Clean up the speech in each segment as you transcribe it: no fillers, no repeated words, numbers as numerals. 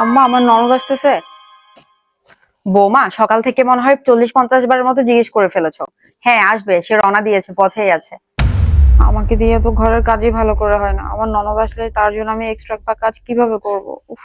আম্মা, আমার ননদ আসতেছে। বৌমা, সকাল থেকে মনে হয় 40-50 বারের মতো জিজ্ঞেস করে ফেলেছো। হ্যাঁ আসবে, সে রওনা দিয়েছে, পথেই আছে। আমাকে দিয়ে তো ঘরের কাজই ভালো করে হয় না, আমার ননদ আসলে তার জন্য আমি এক্সট্রা কাজ কিভাবে করব। উফ।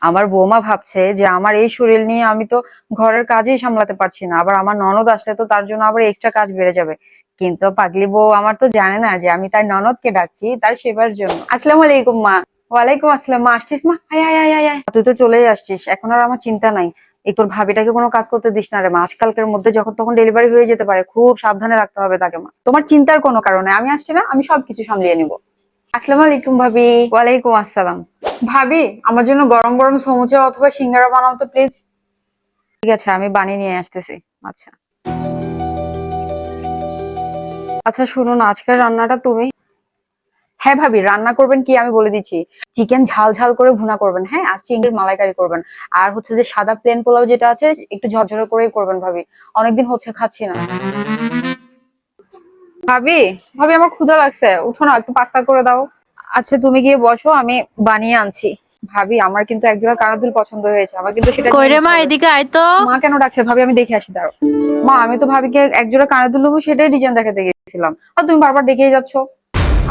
আমার বৌমা ভাবছে যে আমার এই শরীর নিয়ে আমি তো ঘরের কাজই সামলাতে পারছি না, আবার আমার ননদ আসলে তো তার জন্য আবার এক্সট্রা কাজ বেড়ে যাবে। কিন্তু পাগলি বউ আমার তো জানে না যে আমি তার ননদকে ডাকছি তার সেবার জন্য। আসসালামু আলাইকুম মা। ওয়ালাইকুম আসসালাম। মা আসছিস মা? আয় আয় আয় আয় আয়। তুই তো চলেই আসছিস, এখন আর আমার চিন্তা নাই। এই তোর ভাবিটাকে কোনো কাজ করতে দিস না রে মা, আজকালকার মধ্যে যখন তখন ডেলিভারি হয়ে যেতে পারে, খুব সাবধানে রাখতে হবে তাকে মা। তোমার চিন্তার কোনো কারণে, আমি আসছি না, আমি সবকিছু সামলিয়ে নিবো। আসসালামু আলাইকুম ভাবি। ওয়ালাইকুম আসসালাম। ভাবি, আমার জন্য গরম গরম সমুচা অথবা সিঙ্গারা বানাও তো প্লিজ। ঠিক আছে, আমি বানিয়ে নিয়ে আসতেছি। আচ্ছা। আচ্ছা শুনুন, আজকের রান্নাটা তুমি। হ্যাঁ ভাবি, রান্না করবেন কি আমি বলে দিচ্ছি। চিকেন ঝাল ঝাল করে ভুনা করবেন, হ্যাঁ, আর চিংড়ির মালাইকারি করবেন। আর হচ্ছে যে সাদা প্লেন পোলাও যেটা আছে, একটু ঝরঝরে করেই করবেন ভাবি। অনেকদিন হচ্ছে খাচ্ছি না। ভাবি, ভাবি আমার ক্ষুধা লাগছে, উঠো না, একটু পাস্তা করে দাও। আচ্ছা তুমি গিয়ে বসো, আমি বানিয়ে আনছি। ভাবি, আমার কিন্তু একজোড়া কানের দুল পছন্দ হয়েছে, আমার কিন্তু সেটা কই নিয়ে রে নিতে মা, হবে। এদিকে আয় তো। মা কেন ডাকছে ভাবি? আমি দেখে আসি, দাঁড়াও। মা, আমি তো ভাবিকে একজোড়া কানের দুল নেবো, সেটাই ডিজাইন দেখাতে গেছিলাম, আর তুমি বারবার ডেকেই যাচ্ছ।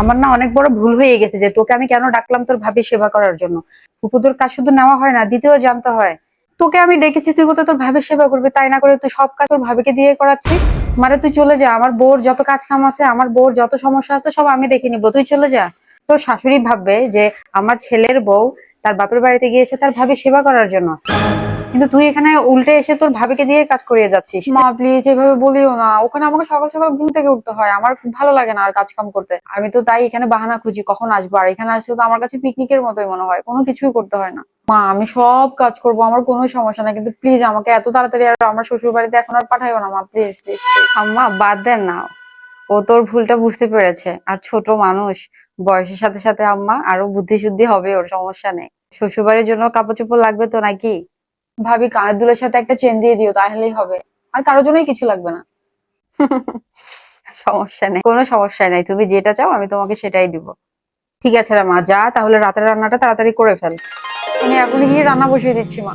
আমার না অনেক বড় ভুল হয়ে গেছে যে তোকে আমি কেন ডাকলাম তোর ভাবি সেবা করার জন্য। ফুপুদের কাজ শুধু নেওয়া হয় না, দিতেও জানতে হয়। তোকে আমি ডেকেছি তুই কোথাও তোর ভাবির সেবা করবি, তাই না করে তুই সব কাজ তোর ভাবিকে দিয়ে করাচ্ছিস। মারে তুই চলে যা, আমার বউর যত কাজ কাম আছে, আমার বউর যত সমস্যা আছে সব আমি দেখে নিবো, তুই চলে যা। তোর শাশুড়ি ভাববে যে আমার ছেলের বউ তার বাপের বাড়িতে গিয়েছে তার ভাবি সেবা করার জন্য, কিন্তু তুই এখানে উল্টে এসে তোর ভাবিকে দিয়ে কাজ করিয়ে যাচ্ছিস। মা প্লিজ এভাবে বলিও না, ওখানে আমাকে সকাল সকাল ঘুম থেকে উঠতে হয়, আমার খুব ভালো লাগে না আর কাজ কাম করতে। আমি তো তাই এখানে বাহানা খুঁজি কখন আসবো, আর এখানে আসলে তো আমার কাছে পিকনিকের মতোই মনে হয়, কোনো কিছুই করতে হয় না। মা, আমি সব কাজ করব, আমার কোনো সমস্যা নাই, কিন্তু প্লিজ আমাকে এত তাড়াতাড়ি আর আমার শ্বশুর বাড়িতে এখন আর পাঠাইও না মা, প্লিজ প্লিজ। আম্মা বাদ দেন না, ও তোর ভুলটা বুঝতে পেরেছে, আর ছোট মানুষ, বয়সের সাথে সাথে আম্মা আরো বুদ্ধি শুদ্ধি হবে, ওর সমস্যা নেই। শ্বশুরবাড়ির জন্য কাপড় চোপড় লাগবে তো নাকি? ভাবি, কানের দুলের সাথে একটা চেন দিয়ে দিও, তাহলেই হবে। আর কারোর জন্যই কিছু লাগবে না। সমস্যা নেই, কোনো সমস্যা নাই, তুমি যেটা চাও আমি তোমাকে সেটাই দিব। ঠিক আছে রে মা, যা তাহলে রাতের রান্নাটা তাড়াতাড়ি করে ফেল। আমি এখনই গিয়ে রান্না বসিয়ে দিচ্ছি মা।